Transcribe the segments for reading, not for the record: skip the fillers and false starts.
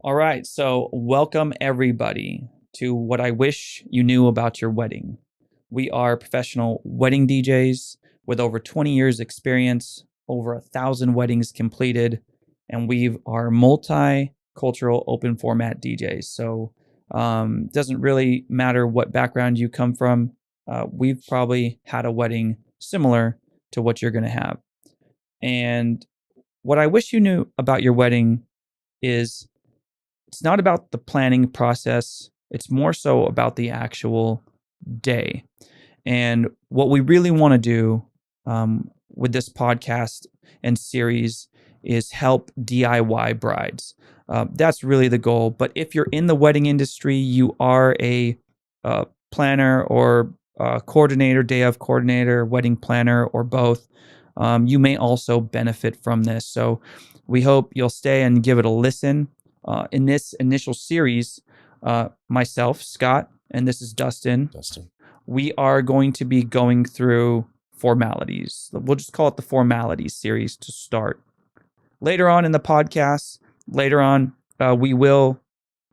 All right, so welcome everybody to what I wish you knew about your wedding. We are professional wedding DJs with over 20 years experience, over 1,000 weddings completed, and we are multicultural open format DJs. So doesn't really matter what background you come from. We've probably had a wedding similar to what you're going to have. And what I wish you knew about your wedding is it's not about the planning process. It's more so about the actual day. And what we really want to do with this podcast and series is help DIY brides. That's really the goal. But if you're in the wedding industry, you are a planner or coordinator, day of coordinator, wedding planner, or both, you may also benefit from this. So we hope you'll stay and give it a listen. In this initial series, myself, Scott, and this is Dustin. We are going to be going through formalities. We'll just call it the formalities series to start. Later on in the podcast, we will,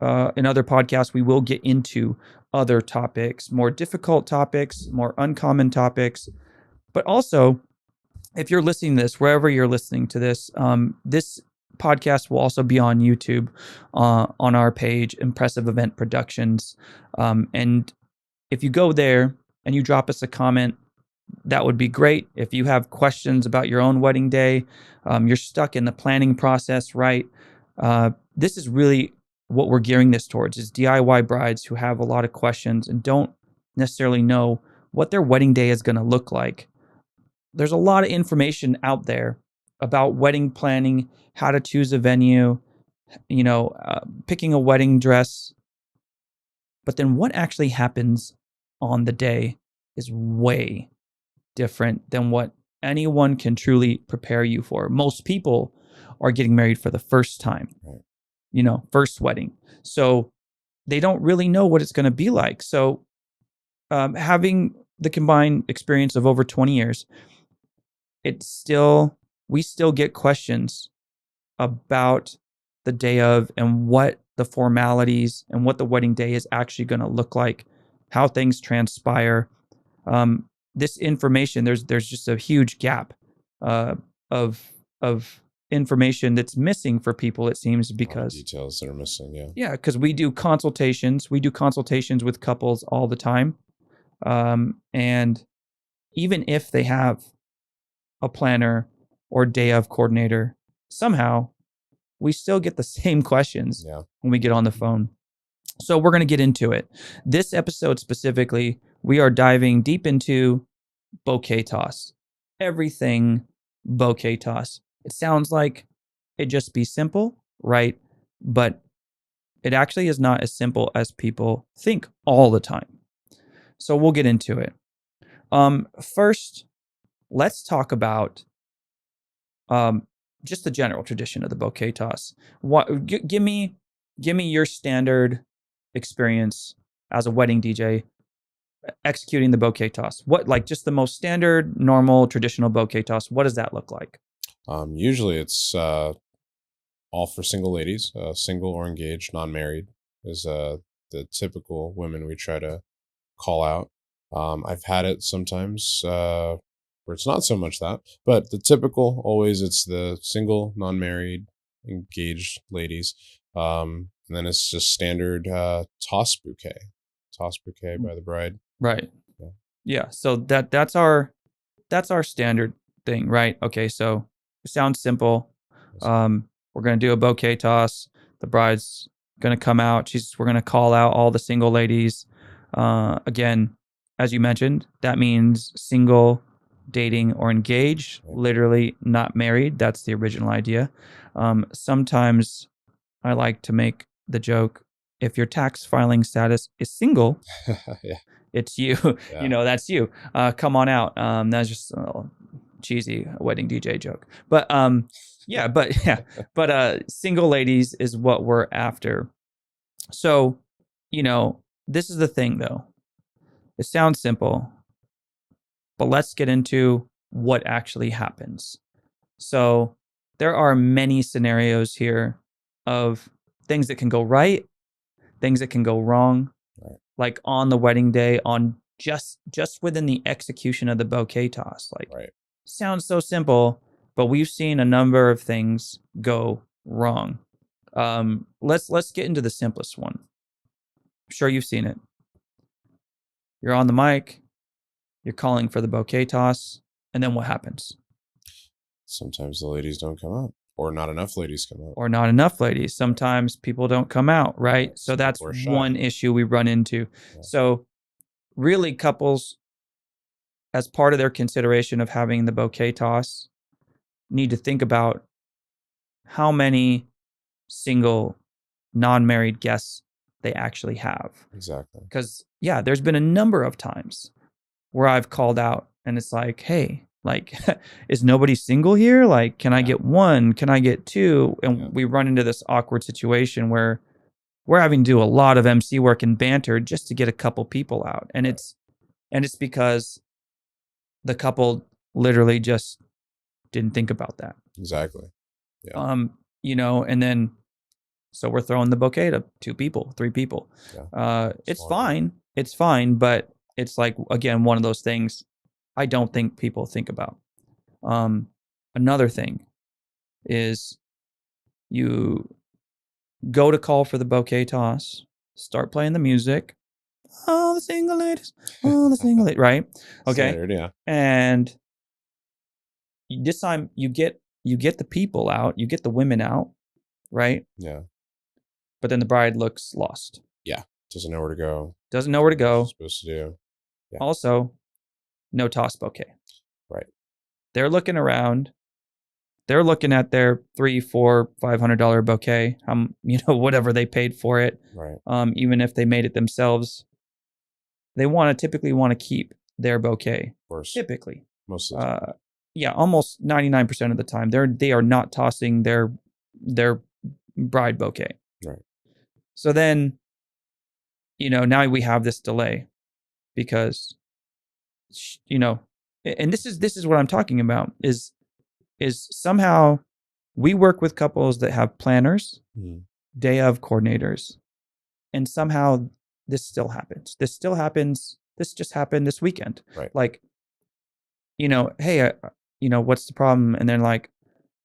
in other podcasts, we will get into other topics, more difficult topics, more uncommon topics. But also, if you're listening to this, wherever you're listening to this, this podcast will also be on YouTube on our page, Impressive Event Productions. And if you go there and you drop us a comment, that would be great. If you have questions about your own wedding day, you're stuck in the planning process, right? This is really what we're gearing this towards, is DIY brides who have a lot of questions and don't necessarily know what their wedding day is going to look like. There's a lot of information out there about wedding planning, how to choose a venue, picking a wedding dress. But then what actually happens on the day is way different than what anyone can truly prepare you for. Most people are getting married for the first time, first wedding. So they don't really know what it's going to be like. So having the combined experience of over 20 years, we still get questions about the day of and what the formalities and what the wedding day is actually going to look like, how things transpire. This information, there's just a huge gap of information that's missing for people, it seems, because details that are missing. Yeah, because we do consultations with couples all the time. And even if they have a planner or day of coordinator, somehow we still get the same questions when we get on the phone. So we're going to get into it. This episode specifically, we are diving deep into bouquet toss. Everything bouquet toss. It sounds like it'd just be simple, right? But it actually is not as simple as people think all the time. So we'll get into it. First, let's talk about just the general tradition of the bouquet toss. Give me your standard experience as a wedding DJ executing the bouquet toss. What, like, just the most standard, normal, traditional bouquet toss? What does that look like? Usually it's all for single ladies, single or engaged, non-married is the typical women we try to call out. I've had it sometimes where it's not so much that, but the typical, always it's the single, non-married, engaged ladies. And then it's just standard toss bouquet by the bride. Right. Yeah. So that's our standard thing, right? Okay. So it sounds simple. We're going to do a bouquet toss. The bride's going to come out. We're going to call out all the single ladies. Again, as you mentioned, that means single, dating, or engaged, literally not married. That's the original idea. Sometimes I like to make the joke, if your tax filing status is single, it's you. That's you. Come on out. That's just a cheesy wedding DJ joke. But single ladies is what we're after. So, this is the thing though. It sounds simple, but let's get into what actually happens. So there are many scenarios here of things that can go right, things that can go wrong, Right. like on the wedding day, on just within the execution of the bouquet toss. Like, Right. sounds so simple, but we've seen a number of things go wrong. Let's get into the simplest one. I'm sure you've seen it. You're on the mic, you're calling for the bouquet toss, and then what happens? Sometimes the ladies don't come out, or not enough ladies come out. Or not enough ladies. Sometimes people don't come out, right? So Some that's people are shy. one issue we run into. Yeah. So really, couples, as part of their consideration of having the bouquet toss, need to think about how many single non-married guests they actually have. Exactly. Because yeah, there's been a number of times where I've called out and it's like, hey, like, is nobody single here? Like, can I Yeah. get one? Can I get two? And Yeah. we run into this awkward situation where we're having to do a lot of MC work and banter just to get a couple people out. And Right. it's because the couple literally just didn't think about that. Exactly. Yeah. You know, and then so we're throwing the bouquet to 2 people, 3 people. Yeah. It's Small group. fine. It's fine, but it's like, again, one of those things I don't think people think about. Another thing is you go to call for the bouquet toss, start playing the music. Oh, the single ladies. Oh, the single ladies. Right? Okay. Standard, yeah. And this time you get the people out, you get the women out, right? Yeah. But then the bride looks lost. Yeah. Doesn't know where to go. Doesn't know where to What go. she's supposed to do. Yeah. Also, no toss bouquet. Right. They're looking around. They're looking at their $300, $400, $500 bouquet. You know, whatever they paid for it. Right. Even if they made it themselves, they typically want to keep their bouquet. Of course. Typically, Most of the time. yeah, almost 99% of the time, they are not tossing their bride bouquet. Right. So then, you know, now we have this delay because, you know, and this is what I'm talking about is somehow we work with couples that have planners, day of coordinators, and somehow this still happens. This still happens. This just happened this weekend. Right. Like, you know, hey, you know, what's the problem? And they're like,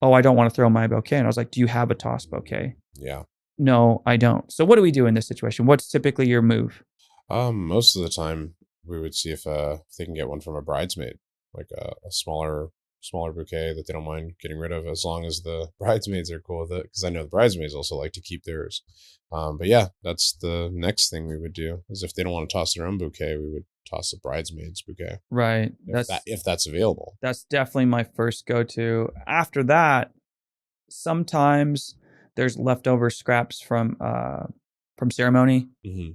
oh, I don't want to throw my bouquet. And I was like, do you have a toss bouquet? Yeah. No, I don't. So what do we do in this situation? What's typically your move? Most of the time we would see if they can get one from a bridesmaid, like a smaller bouquet that they don't mind getting rid of, as long as the bridesmaids are cool with it. Because I know the bridesmaids also like to keep theirs. But yeah, that's the next thing we would do. Is if they don't want to toss their own bouquet, we would toss the bridesmaid's bouquet. Right. If that's available. That's definitely my first go-to. After that, sometimes there's leftover scraps from ceremony. Mm-hmm.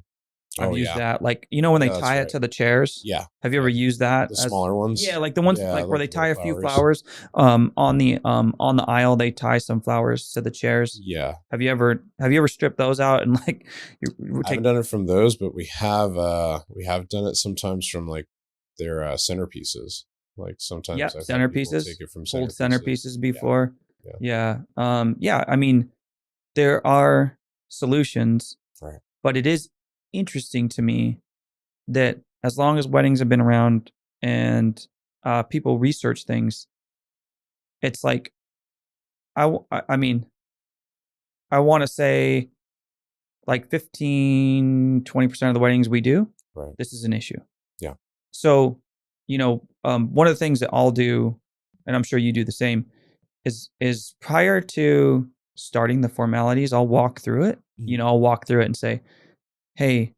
I've used that, like, you know, when they tie it to the chairs. Yeah. Have you ever used that? The smaller ones? Yeah, like the ones like where they tie a few flowers. On the aisle, they tie some flowers to the chairs. Yeah. Have you ever stripped those out and like I haven't done it from those, but we have done it sometimes from like their centerpieces. Like sometimes centerpieces. Take it from pulled centerpieces before. Yeah. Yeah. I mean, there are solutions, right? But it is interesting to me that as long as weddings have been around and people research things, it's like I mean, I want to say like 15-20% of the weddings we do, right, this is an issue. Yeah. So, you know, one of the things that I'll do, and I'm sure you do the same, is prior to starting the formalities, I'll walk through it. You know, I'll walk through it and say, hey,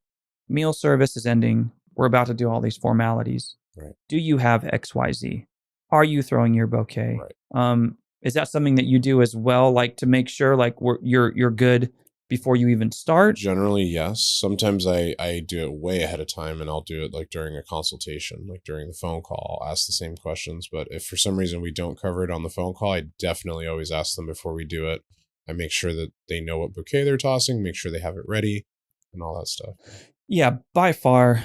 meal service is ending. We're about to do all these formalities. Right. Do you have XYZ? Are you throwing your bouquet? Right. Is that something that you do as well? Like to make sure like you're good before you even start? Generally, yes. Sometimes I do it way ahead of time, and I'll do it like during a consultation, like during the phone call. I'll ask the same questions. But if for some reason we don't cover it on the phone call, I definitely always ask them before we do it. I make sure that they know what bouquet they're tossing, make sure they have it ready, and all that stuff. Yeah, by far,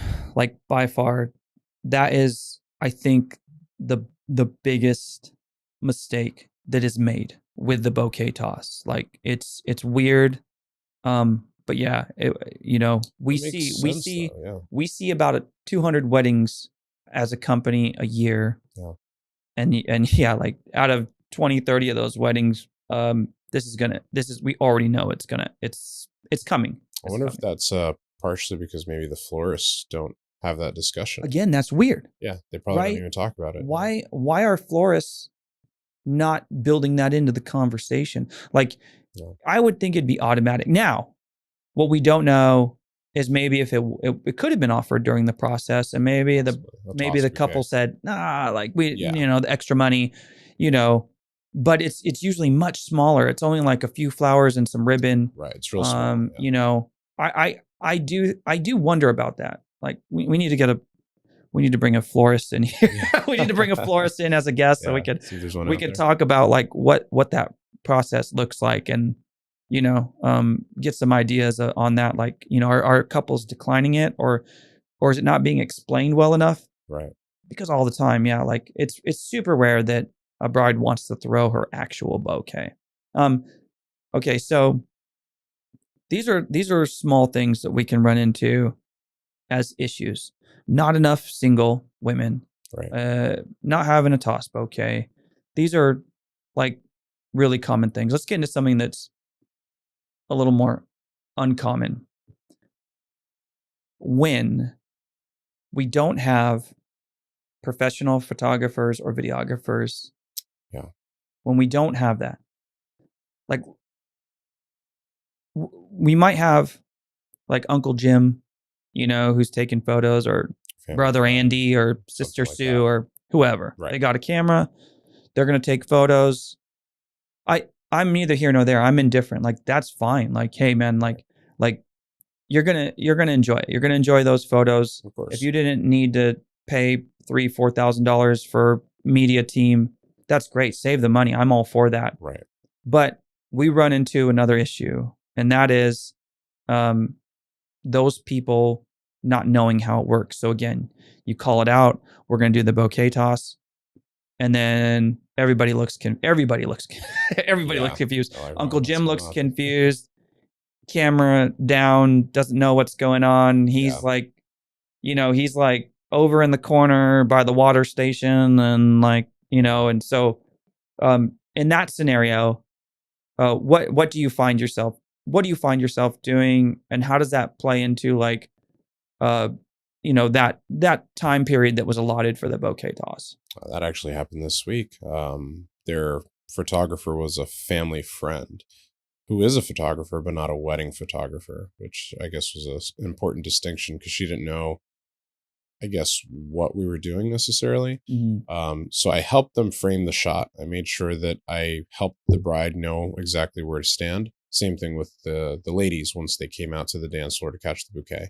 that is, I think, the biggest mistake that is made with the bouquet toss. Like it's weird. But yeah, we That makes see sense, though. we see about 200 weddings as a company a year. Yeah. And yeah, like out of 20, 30 of those weddings, we already know it's coming. I wonder if that's partially because maybe the florists don't have that discussion. Again, that's weird. Yeah, they probably right? don't even talk about it. Why are florists not building that into the conversation? Like, Yeah. I would think it'd be automatic. Now, what we don't know is maybe if it could have been offered during the process, and maybe the couple said, nah, like the extra money, but it's usually much smaller. It's only like a few flowers and some ribbon. Right. It's real small. Yeah. I do wonder about that. Like we need to bring a florist in here. Yeah. We need to bring a florist in as a guest so we could talk about like what that process looks like, and get some ideas on that. Like, are couples declining it, or is it not being explained well enough? Right. Because all the time, yeah, like it's super rare that a bride wants to throw her actual bouquet. Okay, so these are small things that we can run into as issues. Not enough single women. Right. Not having a toss bouquet. These are like really common things. Let's get into something that's a little more uncommon. When we don't have professional photographers or videographers. Yeah. When we don't have that, like we might have like Uncle Jim, who's taking photos, or Brother Andy, or Sister Sue, or whoever. Right. They got a camera. They're going to take photos. I'm neither here nor there. I'm indifferent. Like, that's fine. Like, hey man, like you're going to enjoy it. You're going to enjoy those photos. Of course. If you didn't need to pay $3,000-$4,000 for media team, that's great. Save the money. I'm all for that. Right. But we run into another issue, and that is those people not knowing how it works. So again, you call it out. We're going to do the bouquet toss, and then everybody looks confused. Uncle Jim looks confused. Camera down, doesn't know what's going on. He's like, he's like over in the corner by the water station, and and so in that scenario, what do you find yourself? What do you find yourself doing, and how does that play into like that time period that was allotted for the bouquet toss? That actually happened this week. Their photographer was a family friend who is a photographer, but not a wedding photographer, which I guess was an important distinction because she didn't know, I guess, what we were doing necessarily. Mm-hmm. So I helped them frame the shot. I made sure that I helped the bride know exactly where to stand. Same thing with the ladies once they came out to the dance floor to catch the bouquet.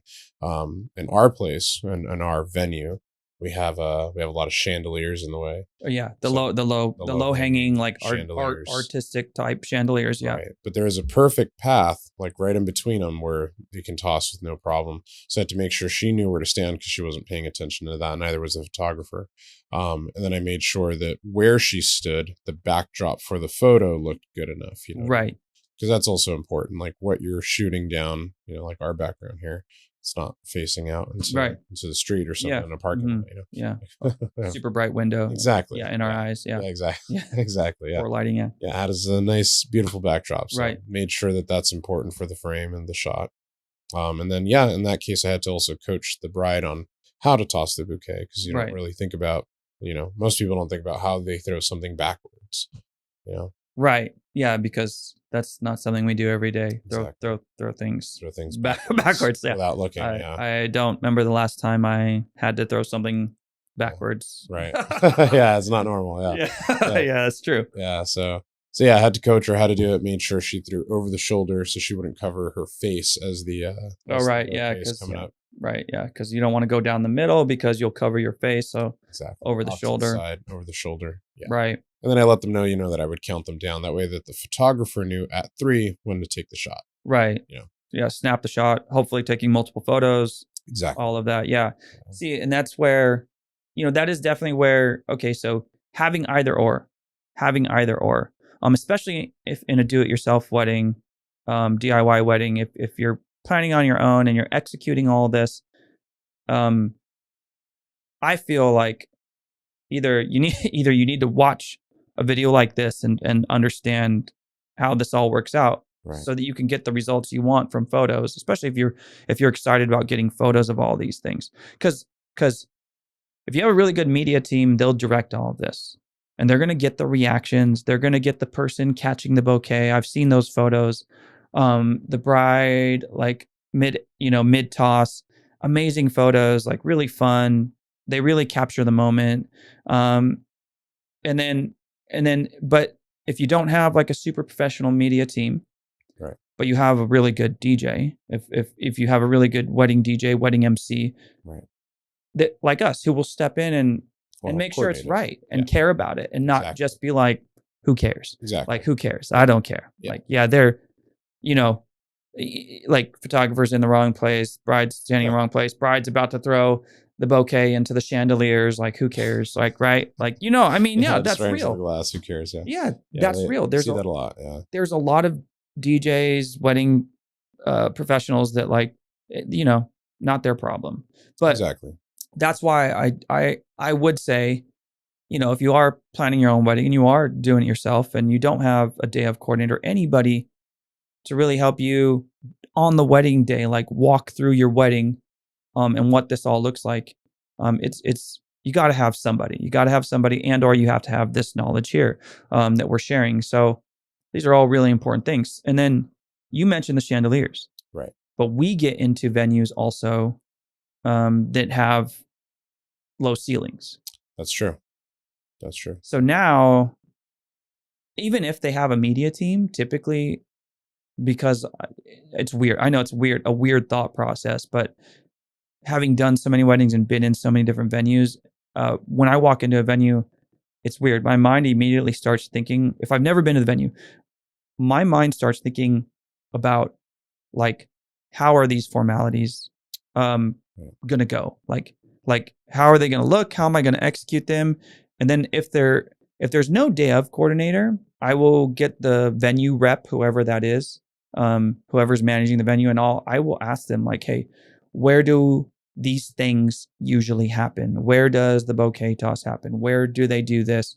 In our place and our venue, we have a lot of chandeliers in the way. Yeah, the low hanging like artistic type chandeliers. Yeah, right. But there is a perfect path like right in between them where you can toss with no problem. So I had to make sure she knew where to stand because she wasn't paying attention to that. Neither was the photographer. And then I made sure that where she stood, the backdrop for the photo looked good enough. Right. Because that's also important. Like what you're shooting down, like our background here. It's not facing out into the street or something in a parking lot. Yeah. Super bright window. Exactly. Yeah, in our eyes. Yeah. Exactly. Yeah. Exactly. Yeah. Or lighting. Yeah. Yeah. That is a nice, beautiful backdrop. So right. Made sure that that's important for the frame and the shot. And then, in that case, I had to also coach the bride on how to toss the bouquet because you don't really think about, most people don't think about how they throw something backwards, Right. Yeah. Because that's not something we do every day. Exactly. Throw things backwards. Yeah. Without looking. I don't remember the last time I had to throw something backwards. Right. Yeah. It's not normal. Yeah. Yeah, that's true. Yeah. So I had to coach her how to do it. Made sure she threw over the shoulder so she wouldn't cover her face as the. Coming up. Right. Yeah. Because you don't want to go down the middle because you'll cover your face. So over the shoulder. Over the shoulder. Yeah. Right. And then I let them know, that I would count them down. That way that the photographer knew at 3 when to take the shot. Right. Yeah. Snap the shot. Hopefully taking multiple photos. Exactly. All of that. Yeah. See, and that's where, that is definitely where, okay, so having either or, especially if in a do-it-yourself wedding, DIY wedding, if you're planning on your own and you're executing all this, I feel like either you need to watch a video like this and understand how this all works out, Right. so that you can get the results you want from photos, especially if you're excited about getting photos of all these things. Because if you have a really good media team, they'll direct all of this. And they're going to get the reactions. They're going to get the person catching the bouquet. I've seen those photos. The bride, like mid toss, amazing photos, like really fun. They really capture the moment. And then, but if you don't have like a super professional media team, right, but you have a really good DJ, if you have a really good wedding DJ, wedding MC, right, that like us, who will step in and make sure it's right and care about it, and not just be like, who cares? Exactly. Like, who cares? I don't care. Yeah. Like, yeah, they're, like photographers in the wrong place, bride's standing in the wrong place, bride's about to throw the bouquet into the chandeliers. Like, who cares? Like, right? Like, I mean, that's real. Glass, who cares? Yeah, that's real. There's see that a lot. Yeah. There's a lot of DJs, wedding professionals that, like, not their problem. But exactly. That's why I would say, if you are planning your own wedding and you are doing it yourself and you don't have a day of coordinator, anybody to really help you on the wedding day, like walk through your wedding, and what this all looks like, it's you got to have somebody. You got to have somebody, and or you have to have this knowledge here that we're sharing. So these are all really important things. And then you mentioned the chandeliers, right? But we get into venues also that have low ceilings. That's true. That's true. So now, even if they have a media team, typically, because it's weird. I know it's weird, a weird thought process, but having done so many weddings and been in so many different venues, when I walk into a venue, it's weird. My mind immediately starts thinking, if I've never been to the venue, my mind starts thinking about, like, how are these formalities going to go? Like, how are they going to look? How am I going to execute them? And then if there's no day of coordinator, I will get the venue rep, whoever that is, whoever's managing the venue, and I will ask them, like, hey, where do these things usually happen? Where does the bouquet toss happen? Where do they do this?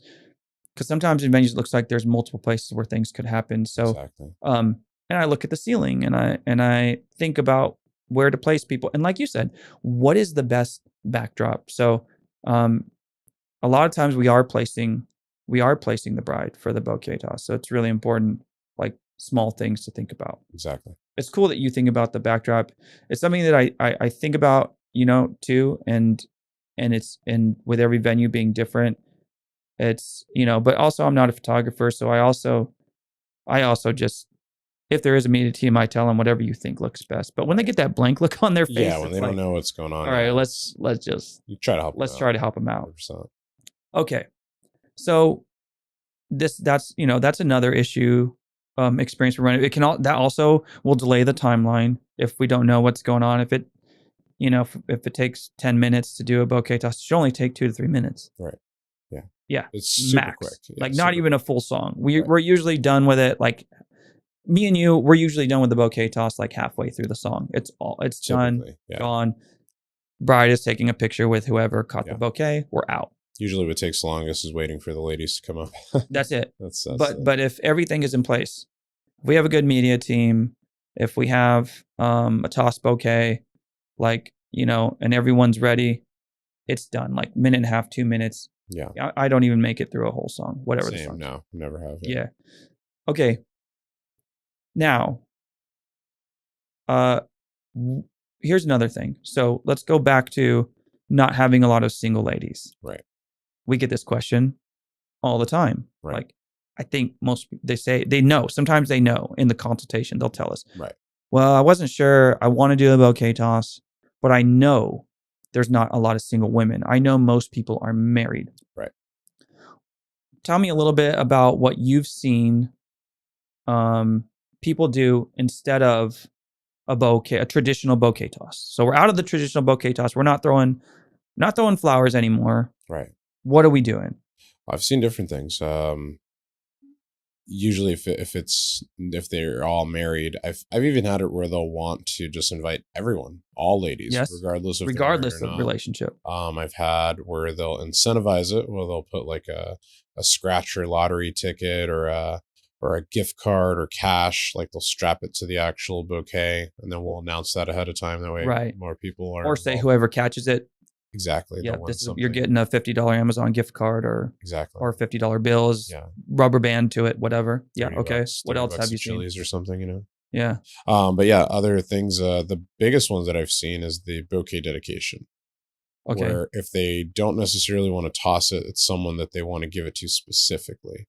Because sometimes in venues it looks like there's multiple places where things could happen. So, exactly. And I look at the ceiling and I think about where to place people. And like you said, what is the best backdrop? So, a lot of times we are placing the bride for the bouquet toss. So it's really important, like, small things to think about. Exactly. It's cool that you think about the backdrop. It's something that I think about, too. And with every venue being different, it's, but also I'm not a photographer. So I also just, if there is a media team, I tell them whatever you think looks best. But when they get that blank look on their face, when they don't know what's going on. All right, let's just try to help. Let's try to help them out. 100%. Okay, so that's another issue. Experience we're running. That also will delay the timeline if we don't know what's going on. If it, if it takes 10 minutes to do a bouquet toss, it should only take 2 to 3 minutes. Right. Yeah. Yeah. It's super max. quick. Yeah, like not even a full song. We're usually done with it. Like me and you, we're usually done with the bouquet toss like halfway through the song. It's done, gone. Bride is taking a picture with whoever caught the bouquet. We're out. Usually what takes longest is waiting for the ladies to come up. That's it. But if everything is in place, if we have a good media team, if we have a toss bouquet, like, and everyone's ready, it's done. Like minute and a half, 2 minutes. Yeah. I don't even make it through a whole song, whatever Same, the song. No, never have. Yeah. Okay. Now, here's another thing. So let's go back to not having a lot of single ladies. Right. We get this question all the time. Right. Like, I think they say they know. Sometimes they know in the consultation. They'll tell us. Right. Well, I wasn't sure. I want to do a bouquet toss, but I know there's not a lot of single women. I know most people are married. Right. Tell me a little bit about what you've seen people do instead of a traditional bouquet toss. So we're out of the traditional bouquet toss. We're not throwing flowers anymore. Right. What are we doing? I've seen different things. usually if they're all married, I've even had it where they'll want to just invite everyone, all ladies, Yes. regardless if they're Regardless married or of not. relationship. I've had where they'll incentivize it, where they'll put like a scratch or lottery ticket or a gift card or cash, like they'll strap it to the actual bouquet, and then we'll announce that ahead of time. That way, Right. more people are Or say involved. whoever catches it, Exactly. yeah, They'll win this is something. you're getting a $50 Amazon gift card or Exactly. $50 bills, Yeah. rubber band to it, whatever. Yeah. Okay. $30, What else have you seen? Chili's or something, you know? Yeah. But yeah, other things. The biggest ones that I've seen is the bouquet dedication. Okay. Where if they don't necessarily want to toss it, it's someone that they want to give it to specifically.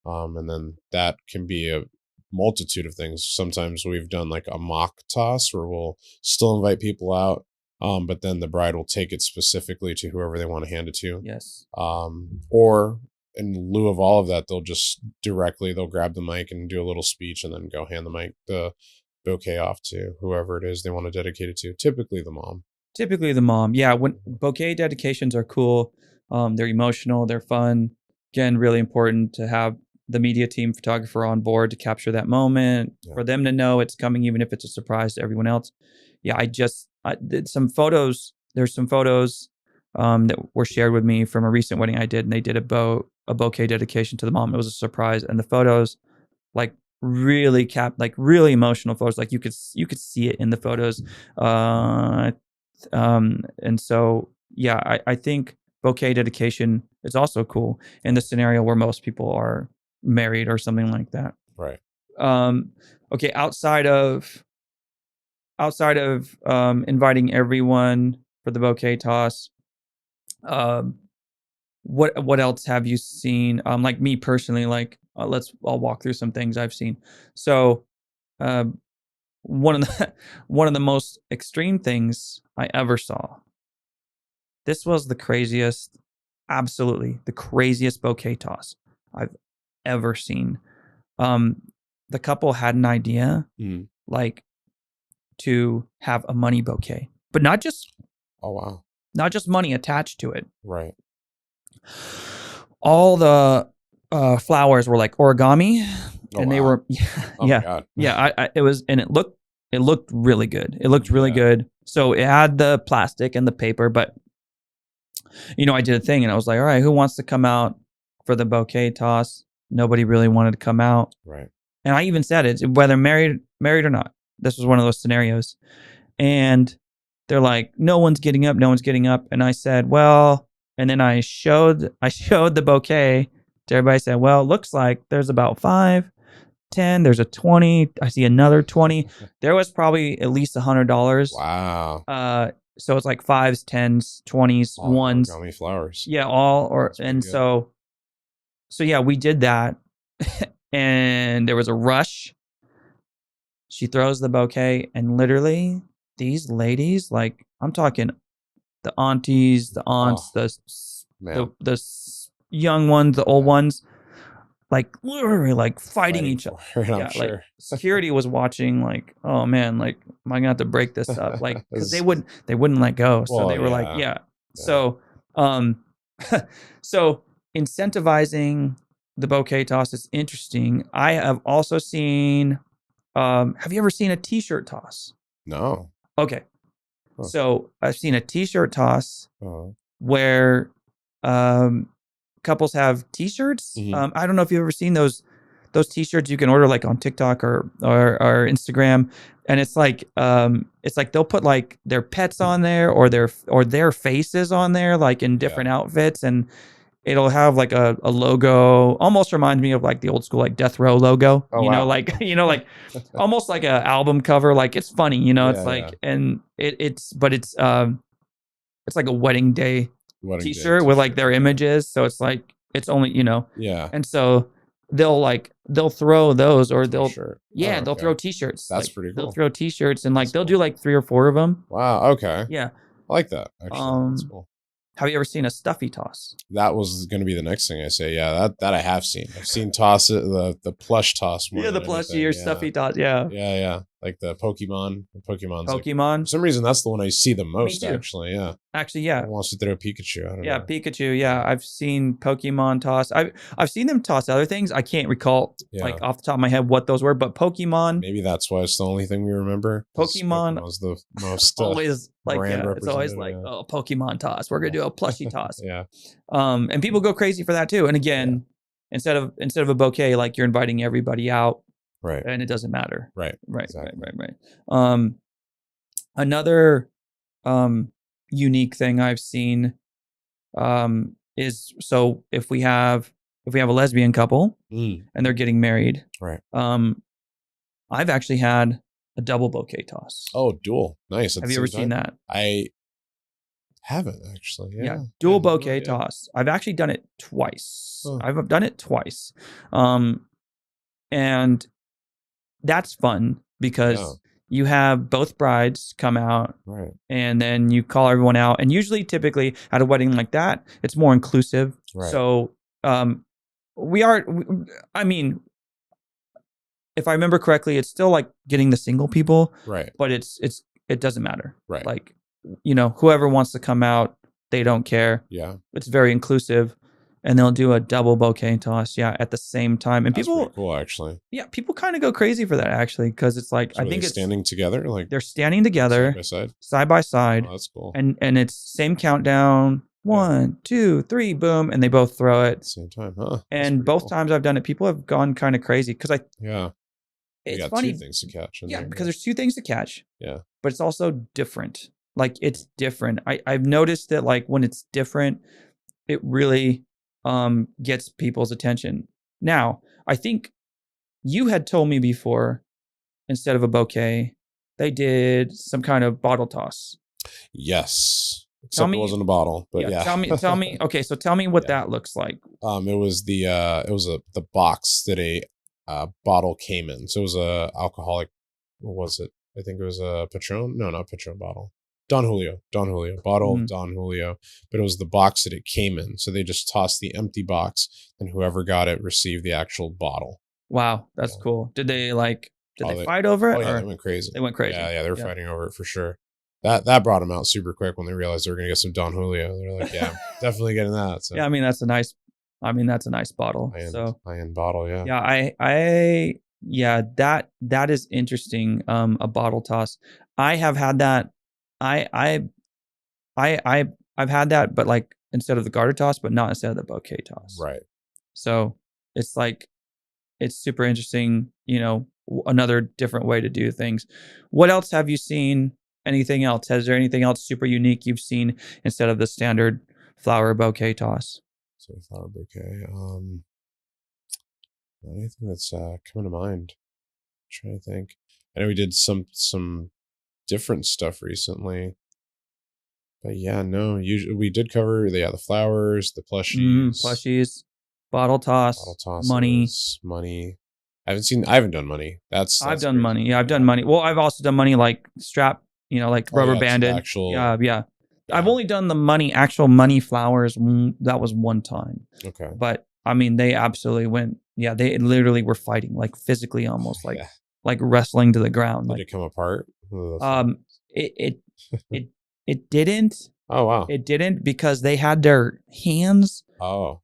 And then that can be a multitude of things. Sometimes we've done like a mock toss where we'll still invite people out, but then the bride will take it specifically to whoever they want to hand it to. Yes. Or in lieu of all of that, they'll grab the mic and do a little speech and then go hand the bouquet off to whoever it is they want to dedicate it to. Typically the mom. Yeah. When bouquet dedications are cool, they're emotional, they're fun. Again, really important to have the media team photographer on board to capture that moment, for them to know it's coming, even if it's a surprise to everyone else. Yeah, I did some photos. There's some photos that were shared with me from a recent wedding I did, and they did a bouquet dedication to the mom. It was a surprise, and the photos, like really really emotional photos. Like you could see it in the photos. And so yeah, I think bouquet dedication is also cool in the scenario where most people are married or something like that. Right. Okay. Outside of inviting everyone for the bouquet toss, what else have you seen? Like me personally, like I'll walk through some things I've seen. So, one of the most extreme things I ever saw. This was absolutely the craziest bouquet toss I've ever seen. The couple had an idea, like to have a money bouquet, but not just money attached to it. Right. All the flowers were like origami, and they were it was, and it looked really good. It looked really good. So it had the plastic and the paper, but I did a thing, and I was like, all right, who wants to come out for the bouquet toss? Nobody really wanted to come out. Right. And I even said it, whether married or not. This was one of those scenarios. And they're like, no one's getting up. And I said, well, and then I showed the bouquet to everybody. I said, well, it looks like there's about 5, 10, there's a 20. I see another 20. There was probably at least $100. Wow. So it's like 5s, 10s, 20s, all 1s. Origami flowers. Yeah, so yeah, we did that. And there was a rush. She throws the bouquet, and literally these ladies, like I'm talking the aunties, the aunts, the young ones, the old ones, like literally like fighting each other. I'm sure. Like security was watching, like, oh man, like am I gonna have to break this up? Like, because they wouldn't let go. So they were like, yeah. So so incentivizing the bouquet toss is interesting. I have also seen, have you ever seen a t-shirt toss? No. Okay. So I've seen a t-shirt toss where couples have t-shirts. I don't know if you've ever seen those t-shirts you can order like on TikTok or Instagram, and it's like they'll put like their pets on there or their faces on there, like in different outfits, and it'll have like a logo. Almost reminds me of like the old school like Death Row logo. Like almost like a album cover. Like it's funny, it's like and it's like a wedding day t-shirt with like their images. So it's like it's only and so they'll throw those, or they'll throw t-shirts. That's pretty cool. They'll throw t-shirts, and like they'll do like 3 or 4 of them. Wow. Okay. Yeah. I like that, actually. That's cool. Have you ever seen a stuffy toss? That was going to be the next thing I say. Yeah, that I have seen. I've seen toss it, the plush toss. The plushy or stuffy toss. Yeah. Yeah. like the Pokemon's like, Pokemon. for some reason that's the one I see the Me most, too. actually. Yeah. Actually, yeah. Everyone wants to throw Pikachu. I don't Yeah, know. Pikachu. Yeah, I've seen Pokemon toss. I've seen them toss other things. I can't recall like off the top of my head what those were, but Pokemon. Maybe that's why it's the only thing we remember. Pokemon's the most always like brand it's always like oh Pokemon toss. We're gonna do a plushie toss. Yeah. And people go crazy for that too. And again, instead of a bouquet, like you're inviting everybody out, right? And it doesn't matter. Right. Right. Exactly. Right. Another unique thing I've seen is so if we have a lesbian couple and they're getting married, right? I've actually had a double bouquet toss. Oh, dual. Nice. Have you ever seen that? I haven't actually. Yeah. Dual bouquet toss. I've actually done it twice. I've done it twice. And that's fun because you have both brides come out, right? And then you call everyone out. And usually, typically, at a wedding like that, it's more inclusive. Right. So, I mean, if I remember correctly, it's still like getting the single people, right? But it doesn't matter, right? Like, whoever wants to come out, they don't care. Yeah, it's very inclusive. And they'll do a double bouquet toss, at the same time. And that's people, pretty cool, actually. Yeah, people kind of go crazy for that, actually, because it's like so I think it's standing together, like they're standing together, side by side. Oh, that's cool. And it's same countdown, 1, 2, 3, boom, and they both throw it at the same time, huh? And both times I've done it, people have gone kind of crazy because it's funny. 2 things to catch. Because there's 2 things to catch. Yeah, but it's also different. Like it's different. I've noticed that like when it's different, it really gets people's attention. Now, I think you had told me before, instead of a bouquet, they did some kind of bottle toss. Yes. Except it wasn't a bottle, but yeah. Tell me. Okay, so tell me what that looks like. It was the box that a bottle came in. So it was a alcoholic. What was it? I think it was a Patron. No, not Patron bottle. Don Julio bottle of Don Julio, but it was the box that it came in. So they just tossed the empty box, and whoever got it received the actual bottle. Wow, that's cool. Did they fight over it? Oh yeah, they went crazy. They went crazy. Yeah, they were fighting over it for sure. That brought them out super quick when they realized they were gonna get some Don Julio. They're like, yeah, definitely getting that. So. Yeah, I mean that's a nice bottle. High-end bottle, yeah. Yeah, that is interesting. A bottle toss. I have had that. I've had that, but like instead of the garter toss, but not instead of the bouquet toss. Right. So it's like it's super interesting. Another different way to do things. What else have you seen? Anything else? Has there anything else super unique you've seen instead of the standard flower bouquet toss? So flower bouquet. Anything that's coming to mind? I'm trying to think. I know we did some different stuff recently, but usually we did cover the flowers, the plushies, bottle toss, money. I haven't done money. I've done money. Yeah, I've done money. Well, I've also done money like strap, like rubber banded. Actual, yeah. I've only done the actual money flowers. That was one time. Okay. But I mean, they absolutely went. Yeah, they literally were fighting, like physically, almost like wrestling to the ground. Did it come apart? It didn't. Oh wow! It didn't because they had their hands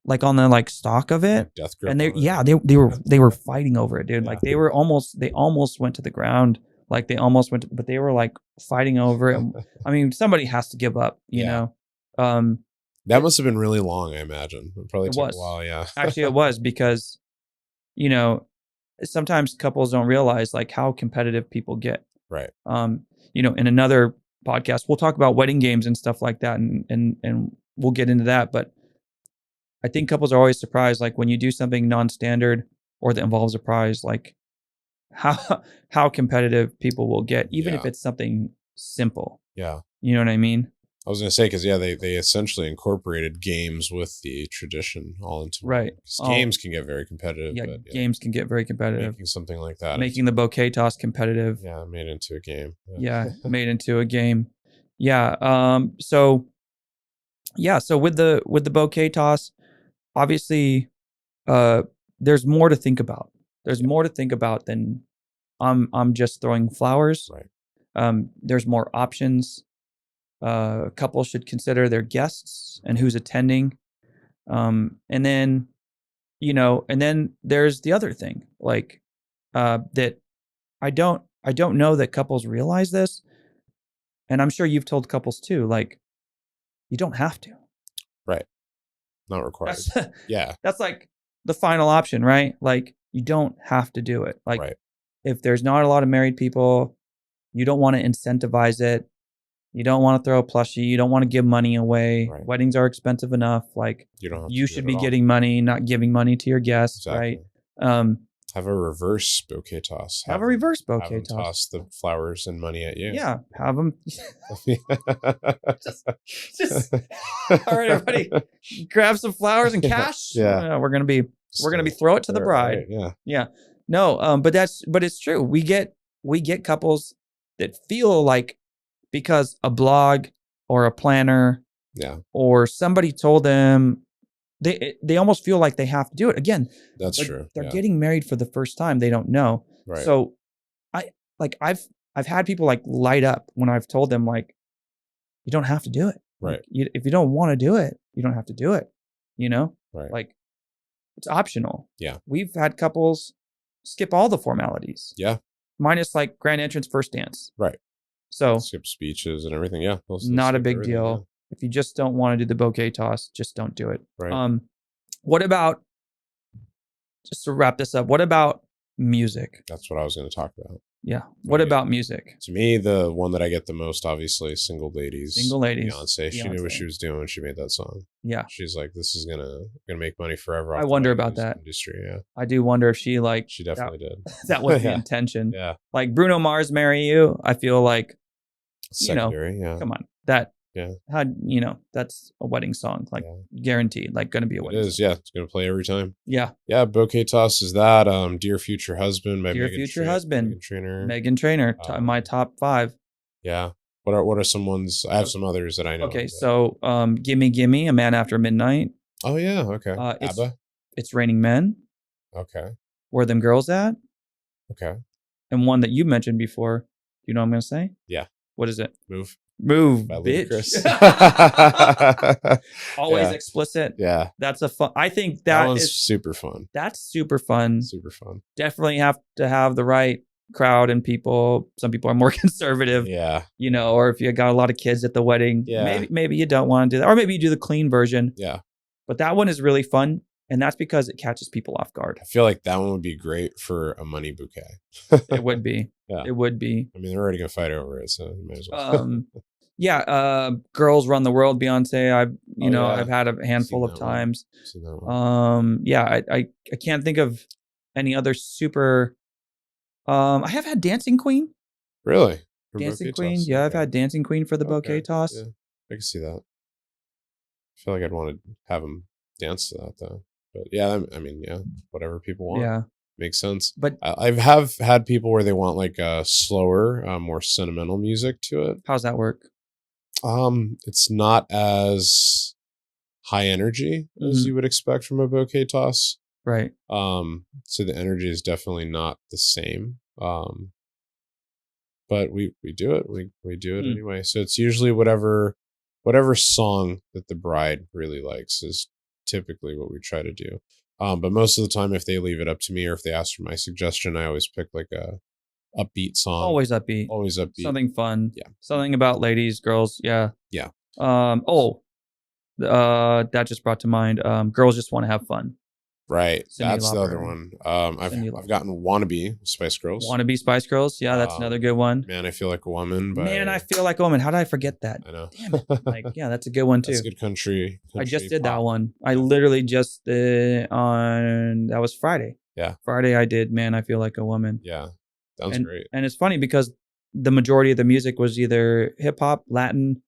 like on the stalk of it, death grip, and they were fighting over it, dude. Yeah. Like they almost went to the ground. Like they almost went, but they were like fighting over it. I mean, somebody has to give up, you know. That must have been really long, I imagine. It probably took a while, yeah. Actually, it was because, sometimes couples don't realize like how competitive people get. Right. In another podcast, we'll talk about wedding games and stuff like that, and we'll get into that. But I think couples are always surprised, like when you do something non-standard or that involves a prize, like how competitive people will get, even if it's something simple. Yeah. You know what I mean? I was going to say, because they essentially incorporated games with the tradition all into right. Games can get very competitive. Yeah, but games can get very competitive. Making something like that, making the bouquet toss competitive. Yeah, made into a game. Yeah, made into a game. Yeah. So with the bouquet toss, obviously, there's more to think about. There's more to think about than I'm just throwing flowers. Right. There's more options. Couples should consider their guests and who's attending. And then, and then there's the other thing, like, that I don't know that couples realize this. And I'm sure you've told couples too, like, you don't have to. Right. Not required. Yeah. That's like the final option, right? Like, you don't have to do it. Like, right. if there's not a lot of married people, you don't want to incentivize it. You don't want to throw a plushie. You don't want to give money away. Right. Weddings are expensive enough. Like, You don't have you to do should it be at all. getting money, not giving money to your guests, Exactly. right? Have a reverse bouquet toss. Have a reverse have bouquet them toss. toss the flowers and money at you. Yeah, have them. just all right, everybody, grab some flowers and cash. Yeah. We're gonna throw it to the bride. Right, yeah. No, but it's true. We get couples that feel like because a blog or a planner, or somebody told them, they almost feel like they have to do it. Again, that's true. They're getting married for the first time. They don't know. Right. So I've had people like light up when I've told them, like, you don't have to do it. Right. Like, if you don't want to do it, you don't have to do it. Right. Like, it's optional. Yeah. We've had couples skip all the formalities. Yeah. Minus like grand entrance, first dance. Right. So skip speeches and everything. Yeah. They'll not a big everything, deal. yeah. If you just don't want to do the bouquet toss, just don't do it. Right. What about, just to wrap this up, what about music? That's what I was going to talk about. Yeah. What about music? To me, the one that I get the most, obviously, Single Ladies. Beyonce. She knew what she was doing when she made that song. Yeah. She's like, this is gonna make money forever. I wonder about that industry. Yeah. I do wonder if she definitely did. That was the intention. Yeah. Like Bruno Mars, Marry You. I feel like, secondary. Yeah. Come on. That. Yeah. How, that's a wedding song, like guaranteed, like going to be a wedding. It is. Song. Yeah. It's going to play every time. Yeah. Yeah. Bouquet Toss is that. Dear Future Husband by Meghan Trainor. Meghan Trainor. My top 5. Yeah. What are some ones? I have some others that I know. Okay. So, Gimme Gimme, A Man After Midnight. Oh yeah. Okay. ABBA. It's Raining Men. Okay. Where Them Girls At. Okay. And one that you mentioned before. You know what I'm going to say? Yeah. What is it? Move, bitch. Always explicit. Yeah. That's a fun. I think that one's is super fun. That's super fun. Super fun. Definitely have to have the right crowd and people. Some people are more conservative. Yeah. Or if you got a lot of kids at the wedding, maybe you don't want to do that. Or maybe you do the clean version. Yeah. But that one is really fun. And that's because it catches people off guard. I feel like that one would be great for a money bouquet. It would be. Yeah. It would be. I mean, they're already going to fight over it, so you might as well. Girls Run the World, Beyonce. I've had a handful of times. Seen that one. I can't think of any other super. I have had Dancing Queen. Really? Dancing Queen? Yeah, I've had Dancing Queen for the bouquet toss. Yeah, I can see that. I feel like I'd want to have them dance to that, though. But yeah, I mean, whatever people want. Yeah. Makes sense. But I've had people where they want like a slower, more sentimental music to it. How's that work? It's not as high energy as you would expect from a bouquet toss. Right. So the energy is definitely not the same. But we do it. We do it anyway. So it's usually whatever song that the bride really likes is typically what we try to do. But most of the time, if they leave it up to me or if they ask for my suggestion, I always pick like a upbeat song. Always upbeat. Something fun. Yeah. Something about ladies, girls. Yeah. Yeah. That just brought to mind. Girls Just Want to Have Fun. Right. Cyndi That's Lauper. the other one. I've gotten Wannabe Spice Girls. Wannabe Spice Girls. Yeah, that's another good one. Man, I Feel Like a Woman. Man, I Feel Like a Woman. How did I forget that? I know. Damn it. That's a good one too. That's good country I just did pop. that one. I literally just did that was Friday. Yeah. Friday I did Man, I Feel Like a Woman. Yeah. Sounds great. And it's funny because the majority of the music was either hip hop, Latin,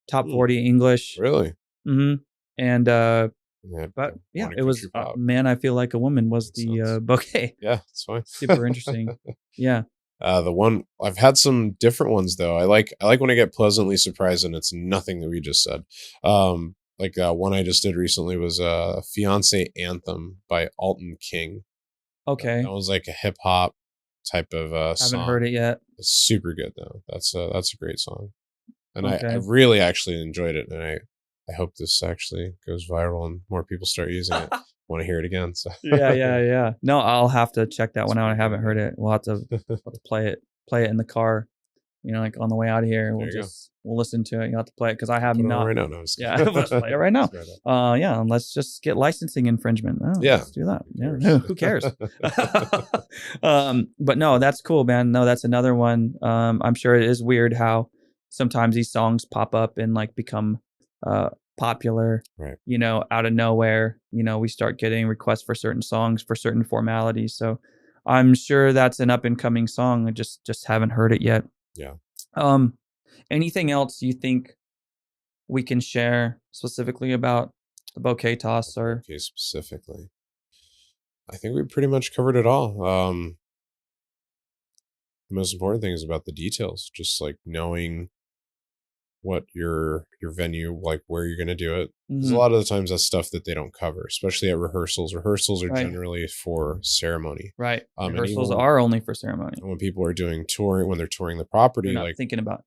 top 40 English. Really? Mm-hmm. And it was Man, I Feel Like a Woman was the bouquet. Yeah, it's fine. Super interesting. Yeah. The one I've had some different ones though. I like when I get pleasantly surprised and it's nothing that we just said. One I just did recently was Fiance Anthem by Alton King. Okay. That was like a hip hop type of Haven't song. heard it yet. It's super good though. That's a great song, and I Okay. really actually enjoyed it, and I hope this actually goes viral and more people start using it. Want to hear it again? So Yeah. No, I'll have to check that one out. I pretty haven't good, heard it. We'll have to play it in the car. You know, like on the way out of here, There you go. we'll listen to it. You have to play it because I have Put it on not. right now. No, I'm just Yeah, kidding. let's play it right now. It's right up. Yeah, and let's just get licensing infringement. Oh, Yeah. let's do that. Who Yeah, cares? who cares? But no, that's cool, man. No, that's another one. I'm sure it is weird how sometimes these songs pop up and like become popular. Right. You know, out of nowhere. You know, we start getting requests for certain songs for certain formalities. So I'm sure that's an up and coming song. I just haven't heard it yet. Yeah. Anything else you think we can share specifically about the bouquet toss? Or Okay, specifically, I think we pretty much covered it all. The most important thing is about the details, just like knowing what your venue, like where you're going to do it. Because a lot of the times that's stuff that they don't cover, especially at rehearsals. Rehearsals are Right. generally for ceremony. Right. And Rehearsals even are only for ceremony. when people are doing touring, when they're touring the property, They're not like thinking about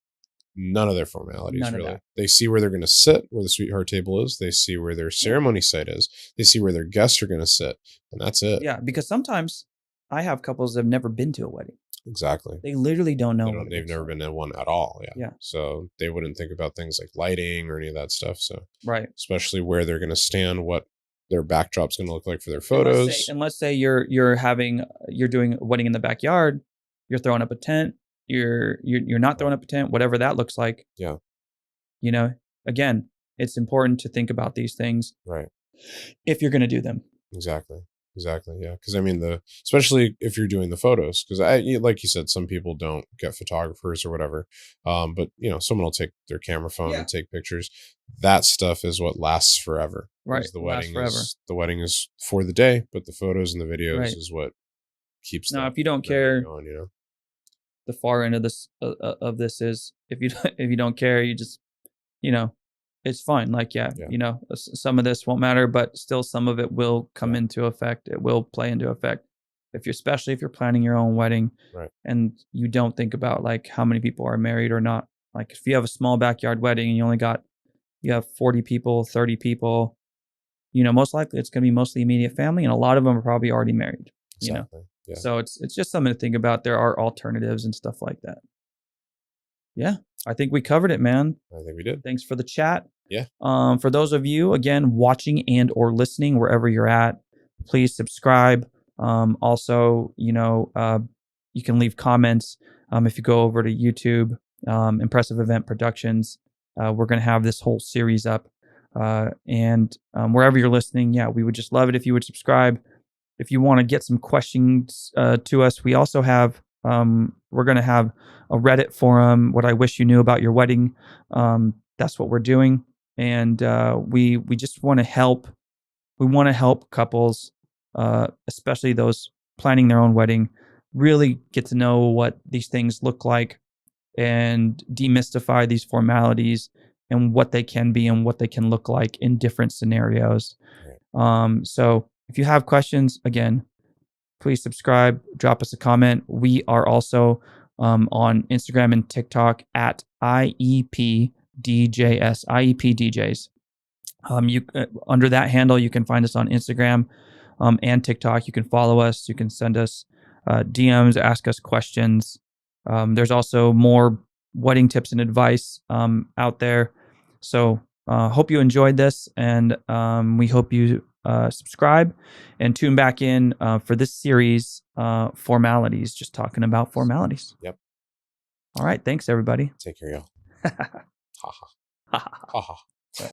none of their formalities None of really. that. They see where they're going to sit, where the sweetheart table is. They see where their ceremony site is. They see where their guests are going to sit, and that's it. Yeah, because sometimes I have couples that have never been to a wedding. Exactly. They literally don't know. what it They've looks never like. been in one at all. Yeah. Yeah. So they wouldn't think about things like lighting or any of that stuff. So Right. especially where they're going to stand, what their backdrop's going to look like for their And photos. let's say you're doing a wedding in the backyard. You're throwing up a tent. You're not throwing up a tent. Whatever that looks like. Yeah. You know, again, it's important to think about these things. Right. If you're going to do them. Exactly. Yeah. Because I mean, especially if you're doing the photos, because like you said, some people don't get photographers or whatever. But someone will take their camera phone and take pictures. That stuff is what lasts forever. Right. The wedding is for the day, but the photos and the videos is what keeps. Now, if you don't care, going, the far end of this is if you don't care, you just it's fine. Like, some of this won't matter, but still some of it will come into effect. It will play into effect. Especially if you're planning your own wedding, right, and you don't think about like how many people are married or not. Like if you have a small backyard wedding and you have 40 people, 30 people, most likely it's going to be mostly immediate family. And a lot of them are probably already married, exactly. Yeah. So it's just something to think about. There are alternatives and stuff like that. Yeah. I think we covered it, man. I think we did. Thanks for the chat. Yeah. For those of you, again, watching and or listening wherever you're at, please subscribe. Also, you can leave comments. If you go over to YouTube, Impressive Event Productions, we're going to have this whole series up. And wherever you're listening, we would just love it if you would subscribe. If you want to get some questions to us, we also have, we're going to have a Reddit forum, what I wish you knew about your wedding. That's what we're doing. And we just want to help. We want to help couples, especially those planning their own wedding, really get to know what these things look like and demystify these formalities and what they can be and what they can look like in different scenarios. So if you have questions, again, please subscribe, drop us a comment. We are also on Instagram and TikTok at IEP DJs. Under that handle, you can find us on Instagram and TikTok. You can follow us. You can send us DMs, ask us questions. There's also more wedding tips and advice out there. So hope you enjoyed this, and we hope you subscribe and tune back in for this series, formalities, just talking about formalities. Yep. All right. Thanks, everybody. Take care, y'all. Ha ha. Ha ha.